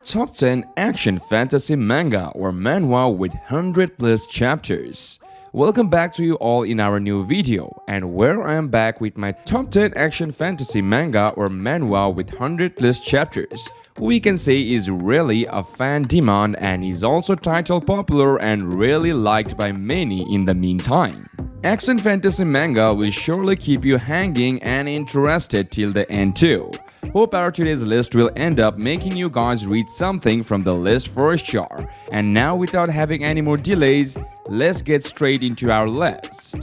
Top 10 Action Fantasy Manga or Manhwa with 100 plus chapters. Welcome back to you all in our new video, and where I am back with my top 10 Action Fantasy Manga or Manhwa with 100 plus chapters. We can say is really a fan demand and is also title popular and really liked by many in the meantime. Action Fantasy Manga will surely keep you hanging and interested till the end too. Hope our today's list will end up making you guys read something from the list for sure. And now without having any more delays, let's get straight into our list.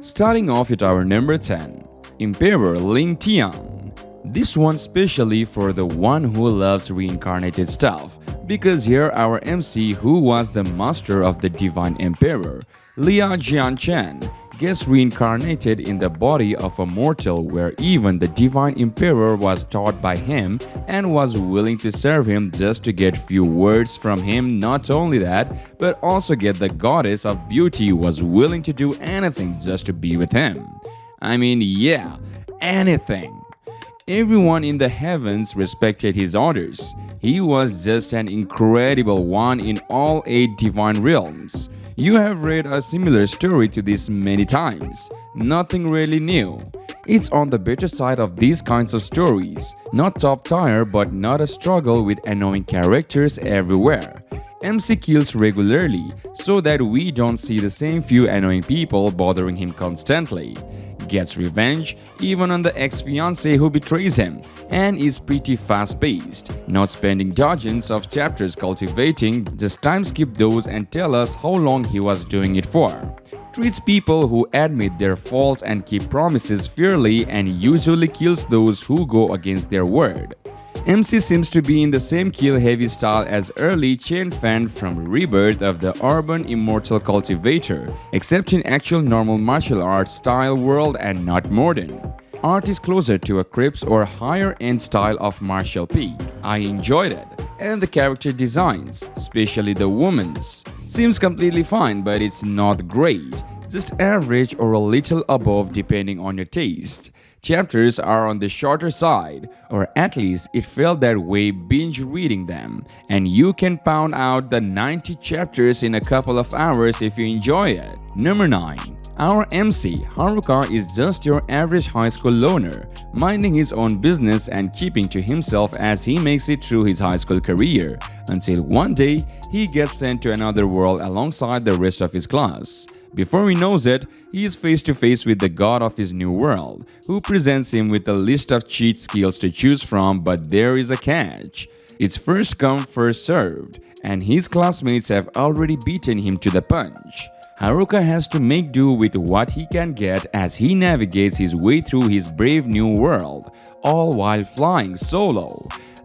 Starting off with our number 10. Emperor Ling Tian. This one specially for the one who loves reincarnated stuff, because here our MC who was the master of the Divine Emperor, Lia Jianchen, gets reincarnated in the body of a mortal where even the Divine Emperor was taught by him and was willing to serve him just to get few words from him. Not only that, but also get the goddess of beauty was willing to do anything just to be with him. I mean, yeah, anything. Everyone in the heavens respected his orders. He was just an incredible one in all 8 divine realms. You have read a similar story to this many times. Nothing really new. It's on the better side of these kinds of stories. Not top tier, but not a struggle with annoying characters everywhere. MC kills regularly so that we don't see the same few annoying people bothering him constantly. Gets revenge even on the ex-fiancé who betrays him, and is pretty fast-paced, not spending dozens of chapters cultivating, just time skip those and tell us how long he was doing it for. Treats people who admit their faults and keep promises fairly, and usually kills those who go against their word. MC seems to be in the same kill-heavy style as early Chen Fan from Rebirth of the Urban Immortal Cultivator, except in actual normal martial arts style world and not modern. Art is closer to a Crips or higher-end style of martial P. I enjoyed it. And the character designs, especially the woman's, seems completely fine, but it's not great. Just average or a little above depending on your taste. Chapters are on the shorter side, or at least it felt that way binge reading them, and you can pound out the 90 chapters in a couple of hours if you enjoy it. Number 9. Our MC, Haruka, is just your average high school loner, minding his own business and keeping to himself as he makes it through his high school career, until one day he gets sent to another world alongside the rest of his class. Before he knows it, he is face to face with the god of his new world, who presents him with a list of cheat skills to choose from, but there is a catch. It's first come, first served, and his classmates have already beaten him to the punch. Haruka has to make do with what he can get as he navigates his way through his brave new world, all while flying solo.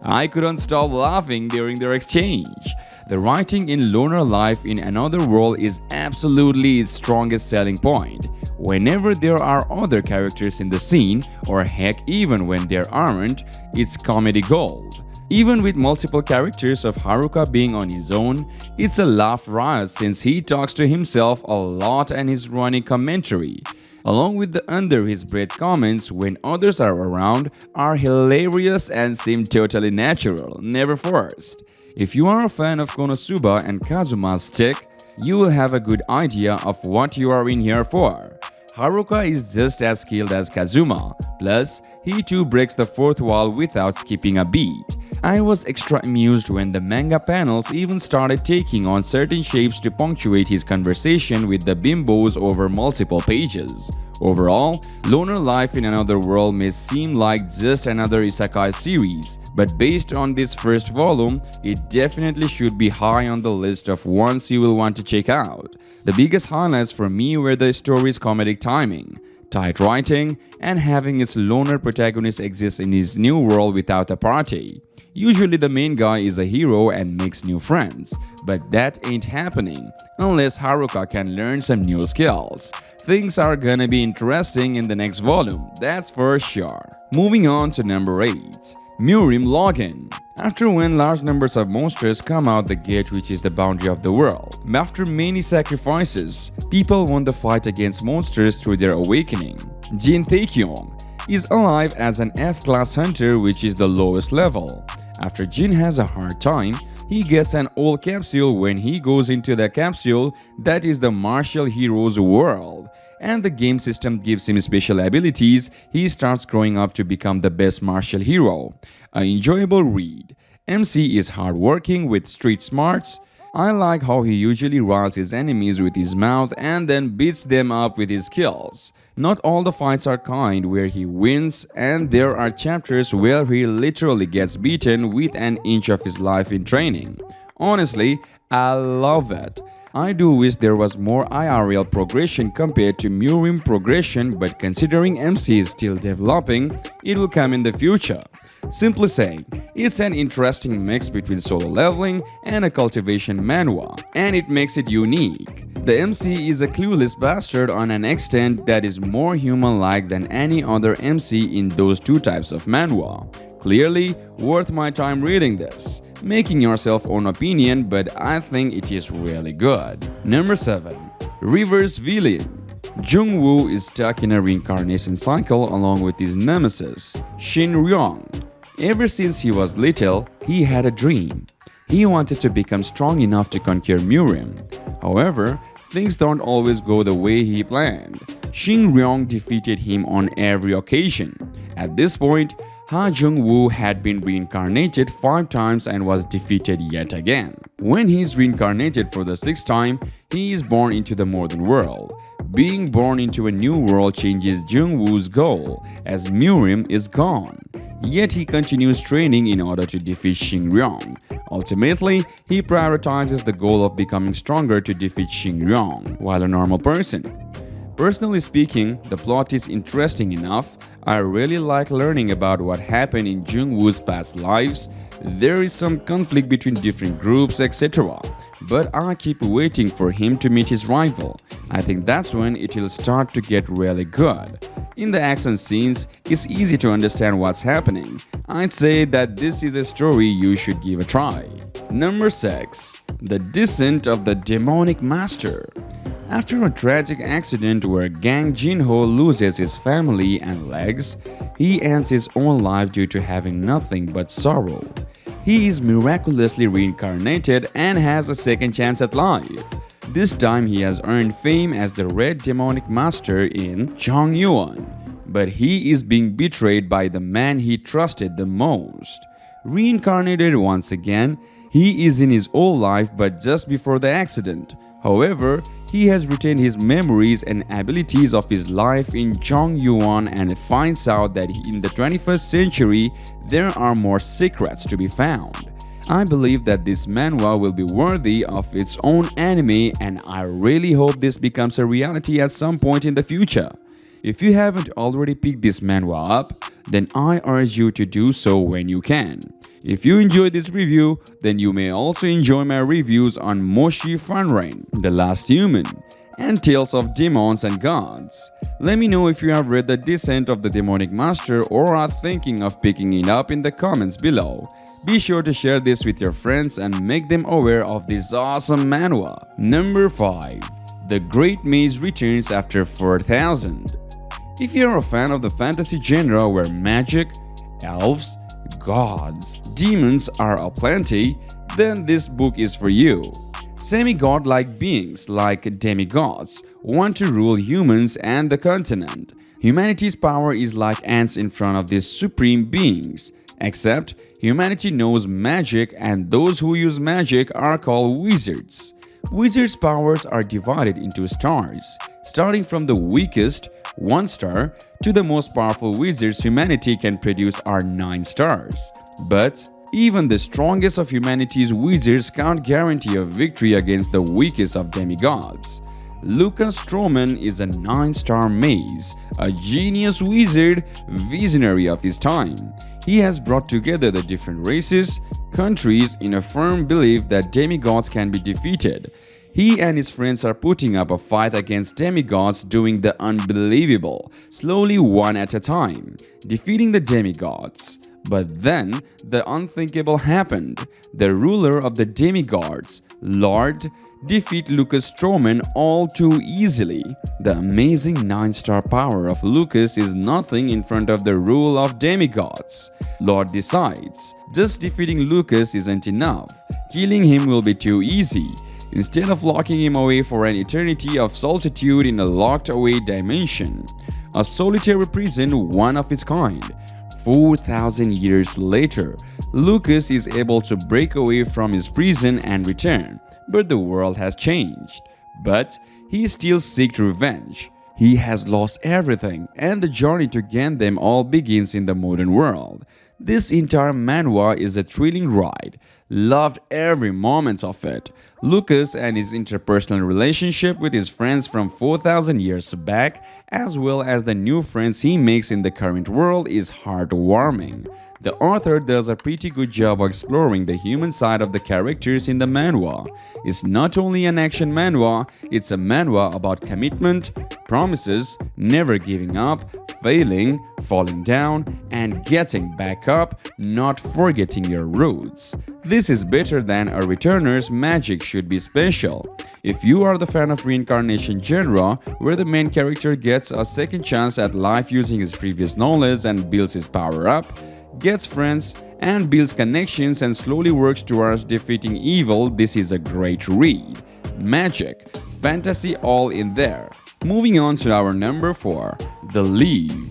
I couldn't stop laughing during their exchange. The writing in Lunar life in another world is absolutely its strongest selling point. Whenever there are other characters in the scene, or heck even when there aren't, it's comedy gold. Even with multiple characters of Haruka being on his own, it's a laugh riot since he talks to himself a lot and his running commentary, along with the under his breath comments when others are around, are hilarious and seem totally natural, never forced. If you are a fan of Konosuba and Kazuma's stick, you will have a good idea of what you are in here for. Haruka is just as skilled as Kazuma, plus he too breaks the fourth wall without skipping a beat. I was extra amused when the manga panels even started taking on certain shapes to punctuate his conversation with the bimbos over multiple pages. Overall, Lunar Life in Another World may seem like just another isekai series, but based on this first volume, it definitely should be high on the list of ones you will want to check out. The biggest highlights for me were the story's comedic timing, tight writing, and having its loner protagonist exist in his new world without a party. Usually the main guy is a hero and makes new friends, but that ain't happening unless Haruka can learn some new skills. Things are gonna be interesting in the next volume, that's for sure. Moving on to number 8. Mirim Login. After when large numbers of monsters come out the gate, which is the boundary of the world. After many sacrifices, people won the fight against monsters through their awakening. Jin Taekyong is alive as an F-class hunter, which is the lowest level. After Jin has a hard time, he gets an old capsule. When he goes into the capsule, that is the martial hero's world. And the game system gives him special abilities. He starts growing up to become the best martial hero. An enjoyable read. MC is hardworking with street smarts. I like how he usually riles his enemies with his mouth and then beats them up with his skills. Not all the fights are kind where he wins, and there are chapters where he literally gets beaten with an inch of his life in training. Honestly, I love it. I do wish there was more IRL progression compared to Mirim progression, but considering MC is still developing, it will come in the future. Simply saying, it's an interesting mix between solo leveling and a cultivation manhwa, and it makes it unique. The MC is a clueless bastard on an extent that is more human-like than any other MC in those two types of manhwa. Clearly, worth my time reading this. Making yourself own opinion, but I think it is really good. Number 7. Reverse Villain. Jung-woo is stuck in a reincarnation cycle along with his nemesis, Shin Ryong. Ever since he was little, he had a dream. He wanted to become strong enough to conquer Mirim. However, things don't always go the way he planned. Shin Ryong defeated him on every occasion. At this point, Ha Jung-woo had been reincarnated 5 times and was defeated yet again. When he is reincarnated for the 6th time, he is born into the modern world. Being born into a new world changes Jung-woo's goal, as Mirim is gone. Yet he continues training in order to defeat Shin Ryong. Ultimately, he prioritizes the goal of becoming stronger to defeat Shin Ryong, while a normal person. Personally speaking, the plot is interesting enough. I really like learning about what happened in Jung-woo's past lives. There is some conflict between different groups, etc. But I keep waiting for him to meet his rival. I think that's when it will start to get really good. In the action scenes, it's easy to understand what's happening. I'd say that this is a story you should give a try. Number 6. The Descent of the Demonic Master. After a tragic accident where Gang Jin-ho loses his family and legs, he ends his own life due to having nothing but sorrow. He is miraculously reincarnated and has a second chance at life. This time he has earned fame as the Red Demonic Master in Chongyuan, but he is being betrayed by the man he trusted the most. Reincarnated once again, he is in his old life but just before the accident. However, he has retained his memories and abilities of his life in Chongyuan and finds out that in the 21st century, there are more secrets to be found. I believe that this manhwa will be worthy of its own anime, and I really hope this becomes a reality at some point in the future. If you haven't already picked this manhwa up, then I urge you to do so when you can. If you enjoyed this review, then you may also enjoy my reviews on Moshi Funrain, The Last Human, and Tales of Demons and Gods. Let me know if you have read The Descent of the Demonic Master or are thinking of picking it up in the comments below. Be sure to share this with your friends and make them aware of this awesome manhwa. Number 5. The Great Mage returns after 4000. If you're a fan of the fantasy genre where magic, elves, gods, demons are aplenty, then this book is for you. Semi-god-like beings like demigods want to rule humans and the continent. Humanity's power is like ants in front of these supreme beings. Except, humanity knows magic, and those who use magic are called wizards. Wizards' powers are divided into stars, starting from the weakest, 1 star, to the most powerful wizards humanity can produce are 9 stars. But even the strongest of humanity's wizards can't guarantee a victory against the weakest of demigods. Lucas Stroman is a 9-star mage, a genius wizard, visionary of his time. He has brought together the different races, countries in a firm belief that demigods can be defeated. He and his friends are putting up a fight against demigods, doing the unbelievable, slowly one at a time, defeating the demigods. But then, the unthinkable happened. The ruler of the demigods, Lord, defeat Lucas Stroman all too easily. The amazing 9-star power of Lucas is nothing in front of the rule of demigods. Lord decides, just defeating Lucas isn't enough. Killing him will be too easy. Instead of locking him away for an eternity of solitude in a locked-away dimension, a solitary prison, one of its kind. 4,000 years later, Lucas is able to break away from his prison and return, but the world has changed. But he still seeks revenge. He has lost everything, and the journey to gain them all begins in the modern world. This entire manhwa is a thrilling ride. Loved every moment of it. Lucas and his interpersonal relationship with his friends from 4,000 years back, as well as the new friends he makes in the current world, is heartwarming. The author does a pretty good job of exploring the human side of the characters in the manhwa. It's not only an action manhwa, it's a manhwa about commitment, promises, never giving up, failing, falling down, and getting back up, not forgetting your roots. This is better than a returner's magic should be special. If you are the fan of reincarnation genre, where the main character gets a second chance at life using his previous knowledge and builds his power up, gets friends, and builds connections and slowly works towards defeating evil, this is a great read. Magic, fantasy all in there. Moving on to our number 4, The Leave.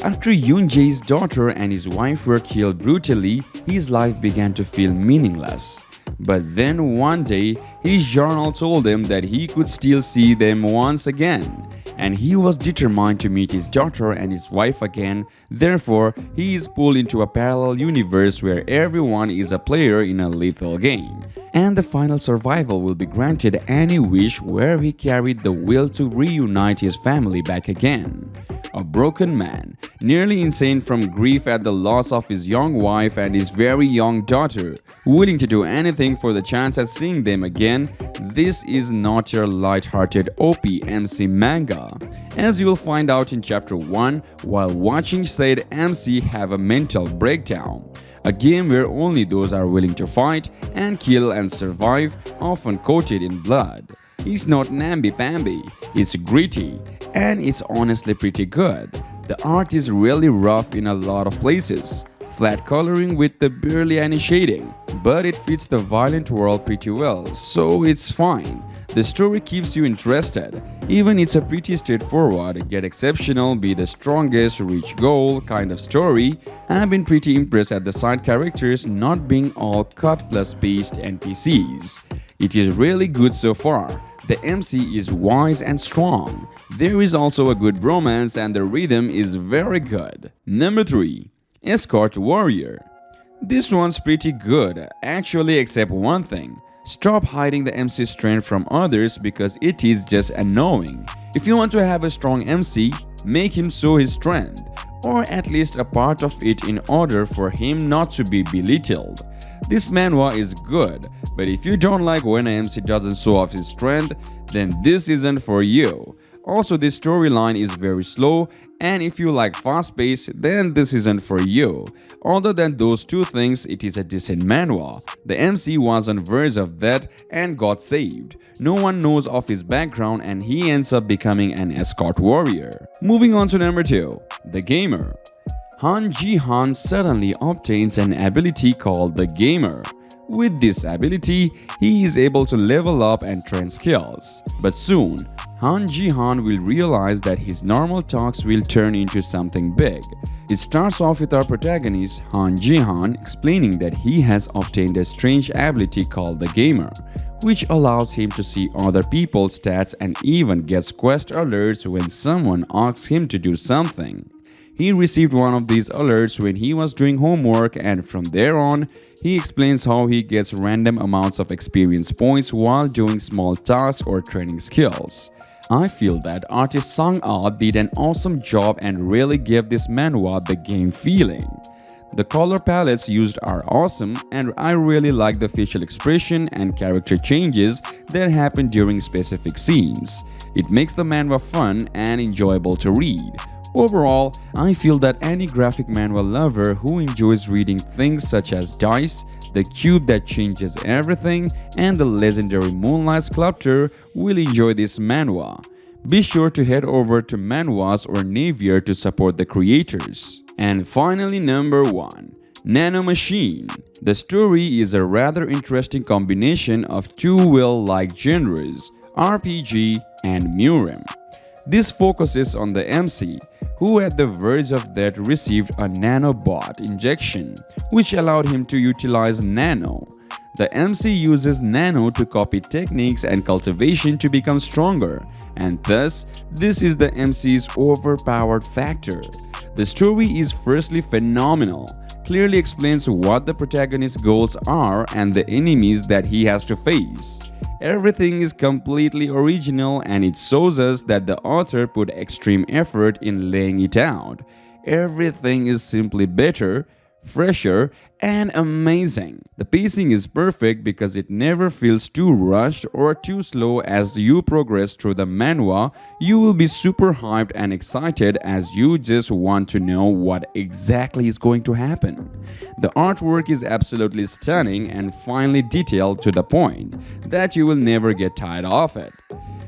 After Yoon-jae's daughter and his wife were killed brutally, his life began to feel meaningless. But then one day, his journal told him that he could still see them once again, and he was determined to meet his daughter and his wife again. Therefore, he is pulled into a parallel universe where everyone is a player in a lethal game, and the final survival will be granted any wish where he carried the will to reunite his family back again. A broken man, nearly insane from grief at the loss of his young wife and his very young daughter, willing to do anything for the chance at seeing them again. This is not your light-hearted OP-MC manga, as you will find out in chapter 1 while watching said MC have a mental breakdown. A game where only those are willing to fight and kill and survive, often coated in blood. It's not namby-pamby, it's gritty, and it's honestly pretty good. The art is really rough in a lot of places, flat coloring with the barely any shading, but it fits the violent world pretty well, so it's fine. The story keeps you interested, even it's a pretty straightforward, yet exceptional, be the strongest, reach goal kind of story. I've been pretty impressed at the side characters not being all cut plus paste NPCs. It is really good so far. The MC is wise and strong. There is also a good romance and the rhythm is very good. Number 3. Escort Warrior. This one's pretty good, actually, except one thing. Stop hiding the MC strength from others because it is just annoying. If you want to have a strong MC, make him show his strength, or at least a part of it in order for him not to be belittled. This manhwa is good, but if you don't like when an MC doesn't show off his strength, then this isn't for you. Also, this storyline is very slow, and if you like fast pace, then this isn't for you. Other than those two things, it is a decent manhwa. The MC was on verge of death and got saved. No one knows of his background and he ends up becoming an escort warrior. Moving on to number 2, The Gamer. Han Ji-han suddenly obtains an ability called the Gamer. With this ability, he is able to level up and train skills. But soon, Han Ji-han will realize that his normal talks will turn into something big. It starts off with our protagonist, Han Ji-han, explaining that he has obtained a strange ability called the Gamer, which allows him to see other people's stats and even gets quest alerts when someone asks him to do something. He received one of these alerts when he was doing homework, and from there on, he explains how he gets random amounts of experience points while doing small tasks or training skills. I feel that artist Sang-ah did an awesome job and really gave this manhwa the game feeling. The color palettes used are awesome, and I really like the facial expression and character changes that happen during specific scenes. It makes the manhwa fun and enjoyable to read. Overall, I feel that any graphic manhwa lover who enjoys reading things such as Dice, the cube that changes everything, and the legendary Moonlight Sculptor will enjoy this manhwa. Be sure to head over to Manhwas or Navier to support the creators. And finally, number 1. Nanomachine. The story is a rather interesting combination of two well-liked genres, RPG and Mirim. This focuses on the MC, who at the verge of death received a nanobot injection, which allowed him to utilize nano. The MC uses nano to copy techniques and cultivation to become stronger, and thus, this is the MC's overpowered factor. The story is firstly phenomenal, clearly explains what the protagonist's goals are and the enemies that he has to face. Everything is completely original and it shows us that the author put extreme effort in laying it out. Everything is simply better, fresher, and amazing. The pacing is perfect because it never feels too rushed or too slow. As you progress through the manhwa, you will be super hyped and excited as you just want to know what exactly is going to happen. The artwork is absolutely stunning and finely detailed to the point that you will never get tired of it.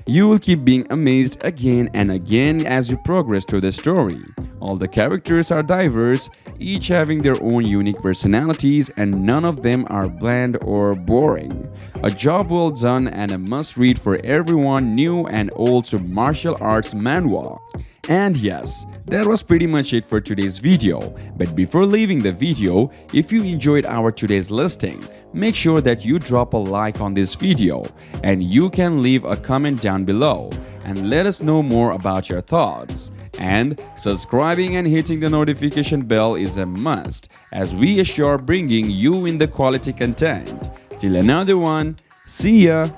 You will keep being amazed again and again as you progress through the story. All the characters are diverse, each having their own unique personalities, and none of them are bland or boring. A job well done and a must-read for everyone new and old to martial arts manhwa. And yes, that was pretty much it for today's video. But before leaving the video, if you enjoyed our today's listing, make sure that you drop a like on this video, and you can leave a comment down below and let us know more about your thoughts. And subscribing and hitting the notification bell is a must as we assure bringing you in the quality content. Till another one, see ya!